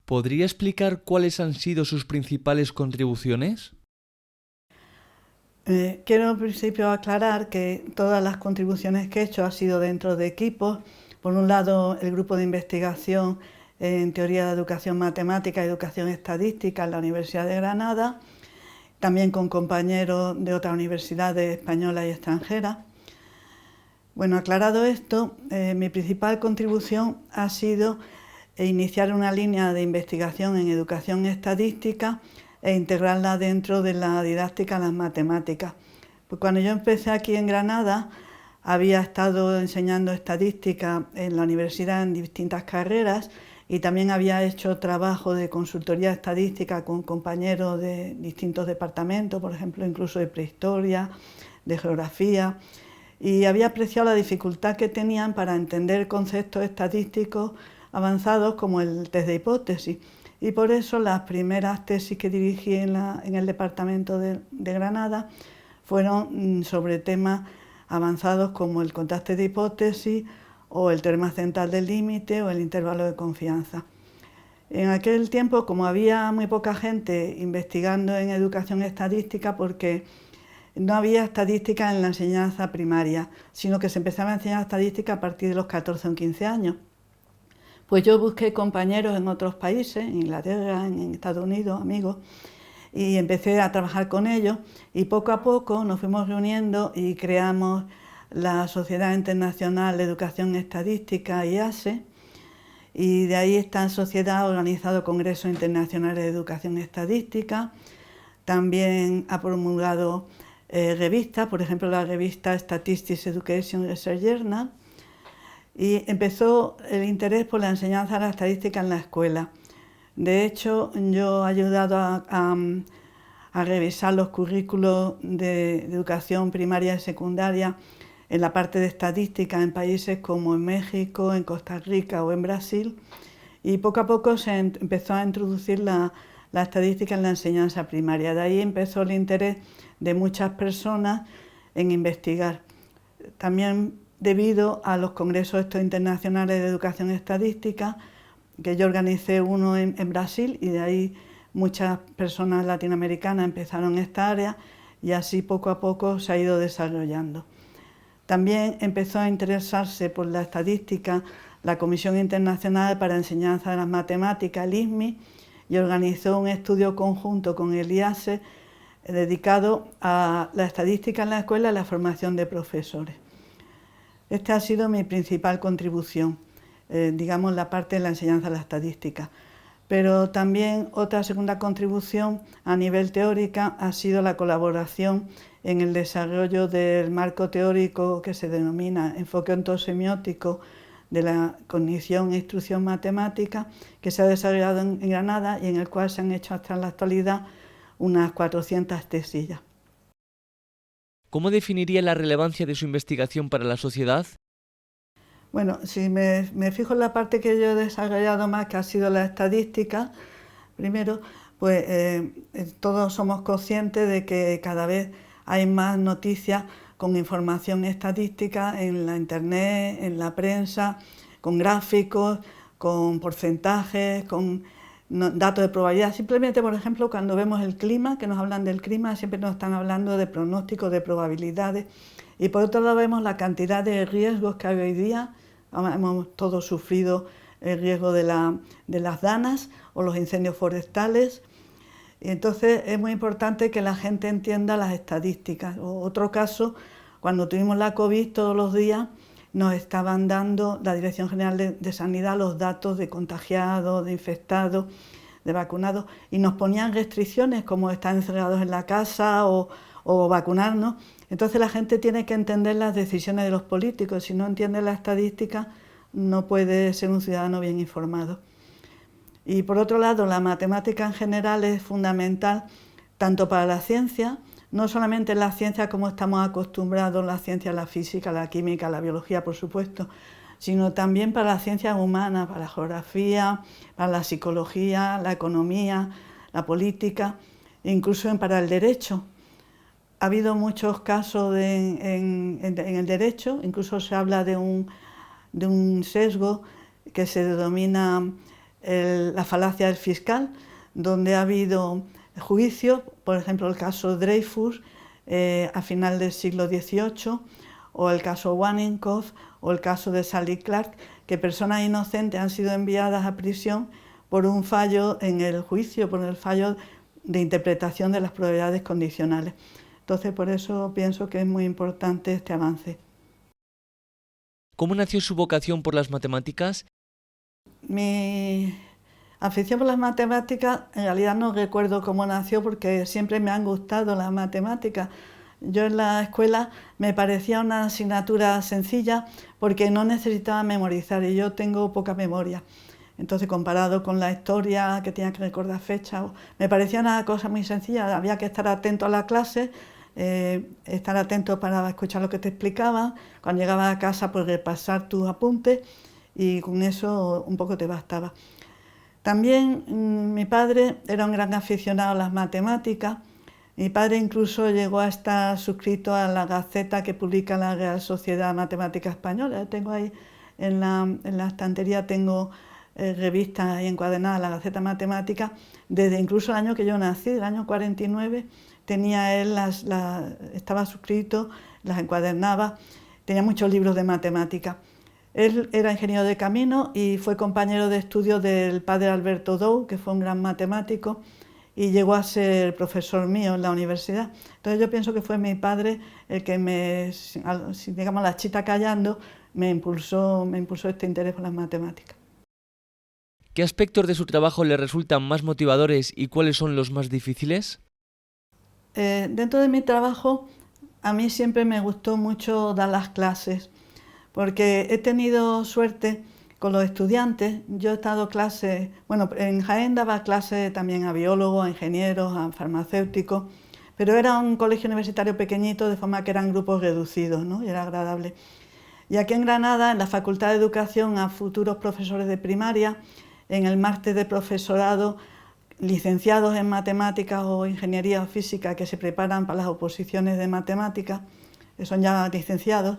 ¿Podría explicar cuáles han sido sus principales contribuciones? Quiero en principio aclarar que todas las contribuciones que he hecho han sido dentro de equipos. Por un lado, el grupo de investigación en teoría de educación matemática y educación estadística en la Universidad de Granada, también con compañeros de otras universidades españolas y extranjeras. Bueno, aclarado esto, mi principal contribución ha sido iniciar una línea de investigación en educación estadística e integrarla dentro de la didáctica de las matemáticas. Pues cuando yo empecé aquí en Granada, había estado enseñando estadística en la universidad en distintas carreras y también había hecho trabajo de consultoría estadística con compañeros de distintos departamentos, por ejemplo, incluso de prehistoria, de geografía, y había apreciado la dificultad que tenían para entender conceptos estadísticos avanzados como el test de hipótesis. Y por eso las primeras tesis que dirigí en el departamento de Granada fueron sobre temas avanzados como el contraste de hipótesis o el teorema central del límite o el intervalo de confianza. En aquel tiempo, como había muy poca gente investigando en educación estadística, porque no había estadística en la enseñanza primaria, sino que se empezaba a enseñar estadística a partir de los 14 o 15 años. Pues yo busqué compañeros en otros países, en Inglaterra, en Estados Unidos, amigos, y empecé a trabajar con ellos y poco a poco nos fuimos reuniendo y creamos la Sociedad Internacional de Educación Estadística, IASE, y de ahí esta sociedad ha organizado congresos internacionales de educación estadística, también ha promulgado revistas, por ejemplo la revista Statistics Education Research Journal, y empezó el interés por la enseñanza de la estadística en la escuela. De hecho, yo he ayudado a revisar los currículos de educación primaria y secundaria en la parte de estadística en países como en México, en Costa Rica o en Brasil, y poco a poco se empezó a introducir la estadística en la enseñanza primaria. De ahí empezó el interés de muchas personas en investigar. También debido a los congresos estos internacionales de educación estadística, que yo organicé uno en Brasil, y de ahí muchas personas latinoamericanas empezaron esta área y así poco a poco se ha ido desarrollando. También empezó a interesarse por la estadística la Comisión Internacional para Enseñanza de las Matemáticas, el ISMI, y organizó un estudio conjunto con el IASE dedicado a la estadística en la escuela y la formación de profesores. Esta ha sido mi principal contribución, digamos la parte de la enseñanza de la estadística. Pero también otra segunda contribución a nivel teórica ha sido la colaboración en el desarrollo del marco teórico que se denomina enfoque ontosemiótico de la cognición e instrucción matemática, que se ha desarrollado en Granada y en el cual se han hecho hasta la actualidad unas 400 tesis ya. ¿Cómo definiría la relevancia de su investigación para la sociedad? Bueno, si me fijo en la parte que yo he desarrollado más, que ha sido la estadística, primero, pues todos somos conscientes de que cada vez hay más noticias con información estadística en la internet, en la prensa, con gráficos, con porcentajes, con datos de probabilidad. Simplemente, por ejemplo, cuando vemos el clima, que nos hablan del clima, siempre nos están hablando de pronósticos, de probabilidades. Y por otro lado vemos la cantidad de riesgos que hay hoy día. Hemos todos sufrido el riesgo de las danas o los incendios forestales. Y entonces es muy importante que la gente entienda las estadísticas. Otro caso, cuando tuvimos la COVID, todos los días nos estaban dando la Dirección General de Sanidad los datos de contagiados, de infectados, de vacunados, y nos ponían restricciones como estar encerrados en la casa o vacunarnos. Entonces la gente tiene que entender las decisiones de los políticos. Si no entiende la estadística, no puede ser un ciudadano bien informado. Y por otro lado, la matemática en general es fundamental tanto para la ciencia, no solamente en la ciencia como estamos acostumbrados, la ciencia, la física, la química, la biología, por supuesto, sino también para las ciencias humanas, para la geografía, para la psicología, la economía, la política, e incluso para el derecho. Ha habido muchos casos en el derecho, incluso se habla de un sesgo que se denomina la falacia del fiscal, donde ha habido juicios, por ejemplo el caso Dreyfus a final del siglo XVIII, o el caso Wanninkoff, o el caso de Sally Clark, que personas inocentes han sido enviadas a prisión por un fallo en el juicio, por el fallo de interpretación de las probabilidades condicionales. Entonces, por eso pienso que es muy importante este avance. ¿Cómo nació su vocación por las matemáticas? Mi afición por las matemáticas, en realidad no recuerdo cómo nació, porque siempre me han gustado las matemáticas. Yo en la escuela me parecía una asignatura sencilla porque no necesitaba memorizar y yo tengo poca memoria. Entonces, comparado con la historia, que tenía que recordar fechas, me parecía una cosa muy sencilla. Había que estar atento a la clase, estar atento para escuchar lo que te explicaban. Cuando llegabas a casa, pues repasar tus apuntes y con eso un poco te bastaba. También mi padre era un gran aficionado a las matemáticas. Mi padre incluso llegó a estar suscrito a la Gaceta que publica la Real Sociedad Matemática Española. Tengo ahí en la estantería, tengo revistas ahí encuadernadas, la Gaceta Matemática, desde incluso el año que yo nací, el año 49, tenía él estaba suscrito, las encuadernaba, tenía muchos libros de matemática. Él era ingeniero de camino y fue compañero de estudio del padre Alberto Dou, que fue un gran matemático, y llegó a ser profesor mío en la universidad. Entonces yo pienso que fue mi padre el que digamos, la chita callando, me impulsó este interés por las matemáticas. ¿Qué aspectos de su trabajo le resultan más motivadores y cuáles son los más difíciles? Dentro de mi trabajo, a mí siempre me gustó mucho dar las clases, porque he tenido suerte con los estudiantes. Yo he dado clases, bueno, en Jaén daba clases también a biólogos, a ingenieros, a farmacéuticos, pero era un colegio universitario pequeñito, de forma que eran grupos reducidos, ¿no? Y era agradable. Y aquí en Granada, en la Facultad de Educación, a futuros profesores de primaria, en el máster de profesorado, licenciados en matemáticas o ingeniería o física que se preparan para las oposiciones de matemáticas, que son ya licenciados,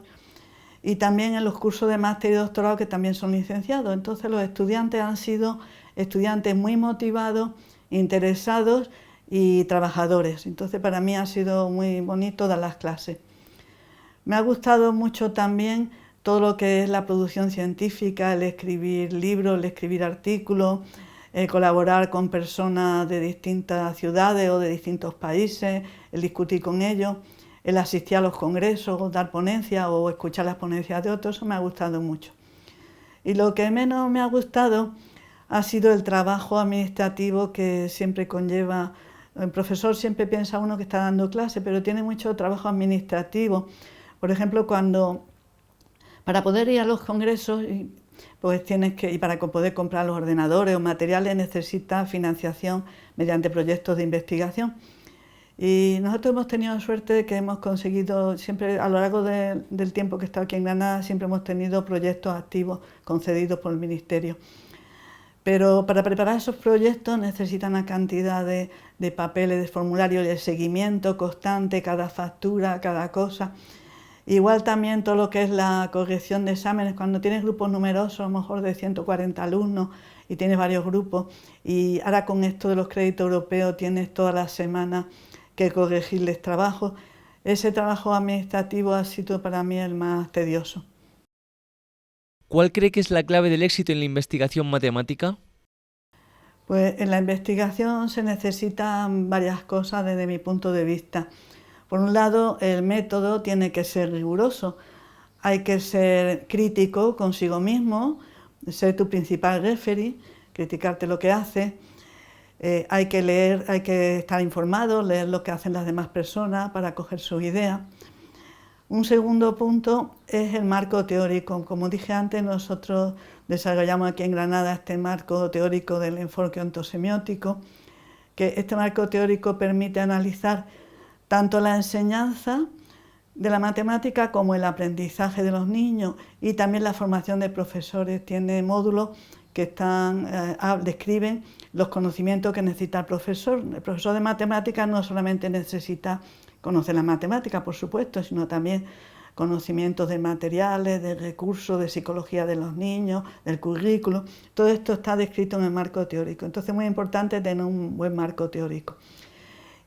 y también en los cursos de máster y doctorado, que también son licenciados. Entonces los estudiantes han sido estudiantes muy motivados, interesados y trabajadores. Entonces para mí ha sido muy bonito dar las clases. Me ha gustado mucho también todo lo que es la producción científica, el escribir libros, el escribir artículos, colaborar con personas de distintas ciudades o de distintos países, el discutir con ellos, el asistir a los congresos, dar ponencias o escuchar las ponencias de otros. Eso me ha gustado mucho. Y lo que menos me ha gustado ha sido el trabajo administrativo que siempre conlleva. El profesor siempre piensa uno que está dando clase, pero tiene mucho trabajo administrativo. Por ejemplo, para poder ir a los congresos, pues y para poder comprar los ordenadores o materiales, necesitas financiación mediante proyectos de investigación. Y nosotros hemos tenido suerte de que hemos conseguido, siempre a lo largo del tiempo que he estado aquí en Granada, siempre hemos tenido proyectos activos concedidos por el Ministerio. Pero para preparar esos proyectos necesitan una cantidad de papeles, de formularios, de seguimiento constante, cada factura, cada cosa. Igual también todo lo que es la corrección de exámenes, cuando tienes grupos numerosos, a lo mejor de 140 alumnos, y tienes varios grupos, y ahora con esto de los créditos europeos tienes todas las semanas que corregirles trabajos. Ese trabajo administrativo ha sido para mí el más tedioso. ¿Cuál cree que es la clave del éxito en la investigación matemática? Pues en la investigación se necesitan varias cosas desde mi punto de vista. Por un lado, el método tiene que ser riguroso. Hay que ser crítico consigo mismo, ser tu principal referee, criticarte lo que haces. Hay que leer, hay que estar informado, leer lo que hacen las demás personas para coger sus ideas. Un segundo punto es el marco teórico. Como dije antes, nosotros desarrollamos aquí en Granada este marco teórico del enfoque ontosemiótico, que este marco teórico permite analizar tanto la enseñanza de la matemática como el aprendizaje de los niños y también la formación de profesores. Tiene módulos que describen los conocimientos que necesita el profesor. El profesor de matemáticas no solamente necesita conocer la matemática, por supuesto, sino también conocimientos de materiales, de recursos, de psicología de los niños, del currículo. Todo esto está descrito en el marco teórico. Entonces es muy importante tener un buen marco teórico.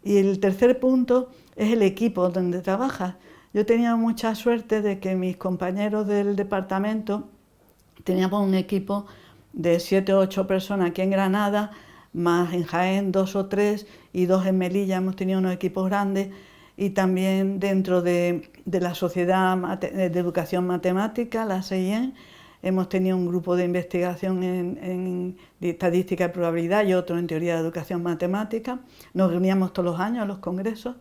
Y el tercer punto es el equipo donde trabajas. Yo he tenido mucha suerte de que mis compañeros del departamento teníamos un equipo de 7 o 8 personas aquí en Granada, más en Jaén 2 o 3 y 2 en Melilla. Hemos tenido unos equipos grandes, y también dentro de la Sociedad de Educación Matemática, la SEIEN, hemos tenido un grupo de investigación en estadística y probabilidad y otro en teoría de educación matemática. Nos reuníamos todos los años a los congresos.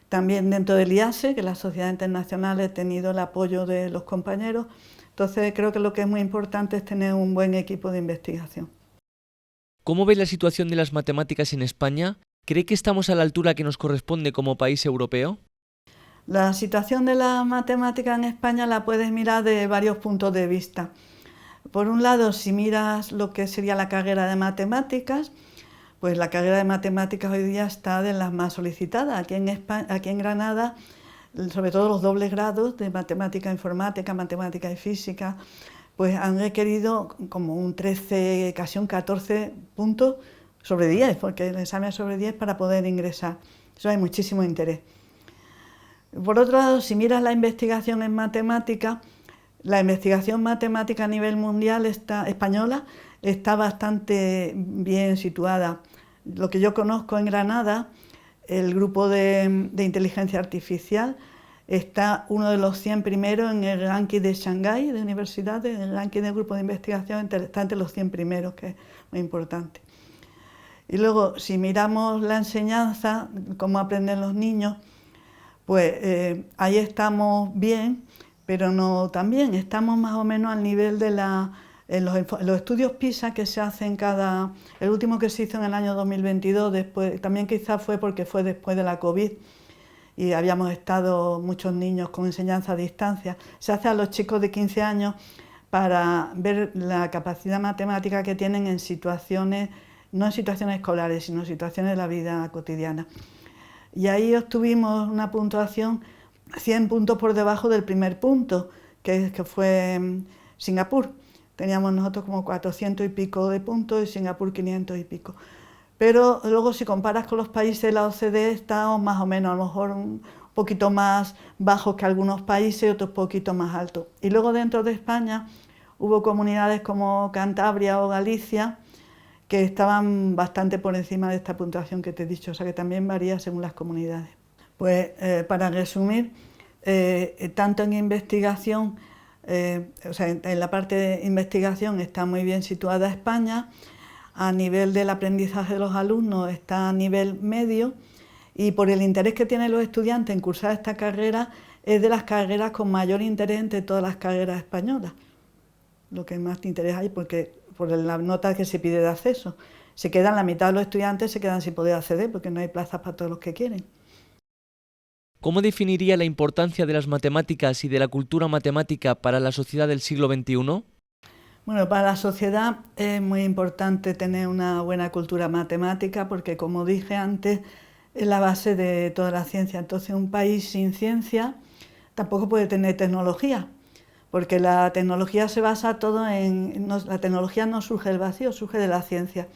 También dentro del IASE, que es la Sociedad Internacional, he tenido el apoyo de los compañeros. Entonces creo que lo que es muy importante es tener un buen equipo de investigación. ¿Cómo ve la situación de las matemáticas en España? ¿Cree que estamos a la altura que nos corresponde como país europeo? La situación de la matemática en España la puedes mirar de varios puntos de vista. Por un lado, si miras lo que sería la carrera de matemáticas, pues la carrera de matemáticas hoy día está de las más solicitadas. Aquí en Granada, sobre todo los dobles grados de matemática informática, matemática y física, pues han requerido como un 13, casi un 14 puntos sobre 10, porque el examen es sobre 10 para poder ingresar. Eso hay muchísimo interés. Por otro lado, si miras la investigación en matemática, la investigación matemática a nivel mundial española está bastante bien situada. Lo que yo conozco en Granada, el grupo de inteligencia artificial está uno de los 100 primeros en el ranking de Shanghái, de universidades, en el ranking del grupo de investigación, está entre los 100 primeros, que es muy importante. Y luego, si miramos la enseñanza, cómo aprenden los niños, pues ahí estamos bien, pero no tan bien. Estamos más o menos al nivel de los estudios PISA que se hacen el último que se hizo en el año 2022, también quizás fue porque fue después de la COVID, y habíamos estado muchos niños con enseñanza a distancia. Se hace a los chicos de 15 años para ver la capacidad matemática que tienen en situaciones, no en situaciones escolares, sino en situaciones de la vida cotidiana. Y ahí obtuvimos una puntuación 100 puntos por debajo del primer punto, que fue Singapur. Teníamos nosotros como 400 y pico de puntos y Singapur 500 y pico. Pero luego, si comparas con los países de la OCDE, estamos más o menos, a lo mejor un poquito más bajos que algunos países y otros poquito más altos. Y luego dentro de España hubo comunidades como Cantabria o Galicia que estaban bastante por encima de esta puntuación que te he dicho, o sea que también varía según las comunidades. Pues para resumir, tanto en investigación, en la parte de investigación está muy bien situada España. A nivel del aprendizaje de los alumnos está a nivel medio, y por el interés que tienen los estudiantes en cursar esta carrera, es de las carreras con mayor interés entre todas las carreras españolas. Lo que más interés hay, porque por la nota que se pide de acceso. Se quedan, la mitad de los estudiantes se quedan sin poder acceder porque no hay plazas para todos los que quieren. ¿Cómo definiría la importancia de las matemáticas y de la cultura matemática para la sociedad del siglo XXI? Bueno, para la sociedad es muy importante tener una buena cultura matemática porque, como dije antes, es la base de toda la ciencia. Entonces, un país sin ciencia tampoco puede tener tecnología, porque la tecnología se basa todo la tecnología no surge del vacío, surge de la ciencia.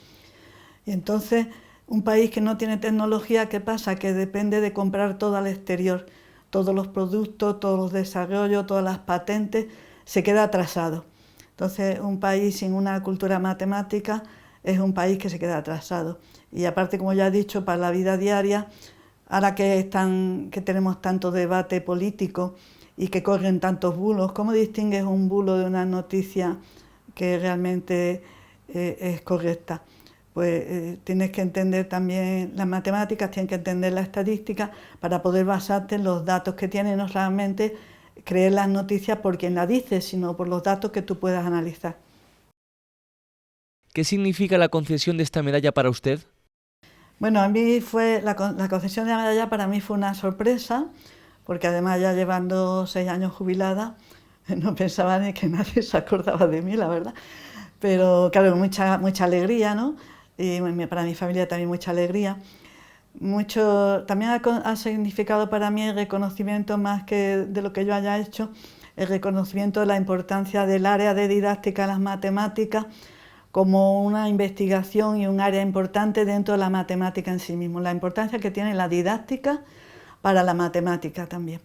Y entonces, un país que no tiene tecnología, ¿qué pasa? Que depende de comprar todo al exterior, todos los productos, todos los desarrollos, todas las patentes, se queda atrasado. Entonces, un país sin una cultura matemática es un país que se queda atrasado. Y aparte, como ya he dicho, para la vida diaria, ahora que tenemos tanto debate político y que corren tantos bulos, ¿cómo distingues un bulo de una noticia que realmente es correcta? Pues tienes que entender también las matemáticas, tienes que entender la estadística para poder basarte en los datos que tienes, no solamente creer las noticias por quien la dice, sino por los datos que tú puedas analizar. ¿Qué significa la concesión de esta medalla para usted? Bueno, a mí la concesión de la medalla para mí fue una sorpresa, porque además ya llevando 6 años jubilada, no pensaba ni que nadie se acordaba de mí, la verdad. Pero claro, mucha alegría, ¿no? Y para mi familia también mucha alegría. También ha significado para mí el reconocimiento, más que de lo que yo haya hecho, el reconocimiento de la importancia del área de didáctica de las matemáticas como una investigación y un área importante dentro de la matemática en sí mismo, la importancia que tiene la didáctica para la matemática también.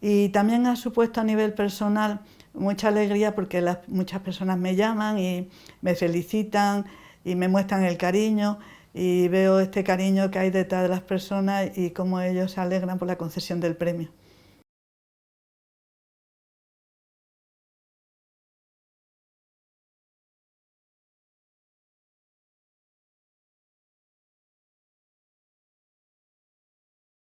Y también ha supuesto a nivel personal mucha alegría porque muchas personas me llaman y me felicitan y me muestran el cariño, y veo este cariño que hay detrás de las personas y cómo ellos se alegran por la concesión del premio.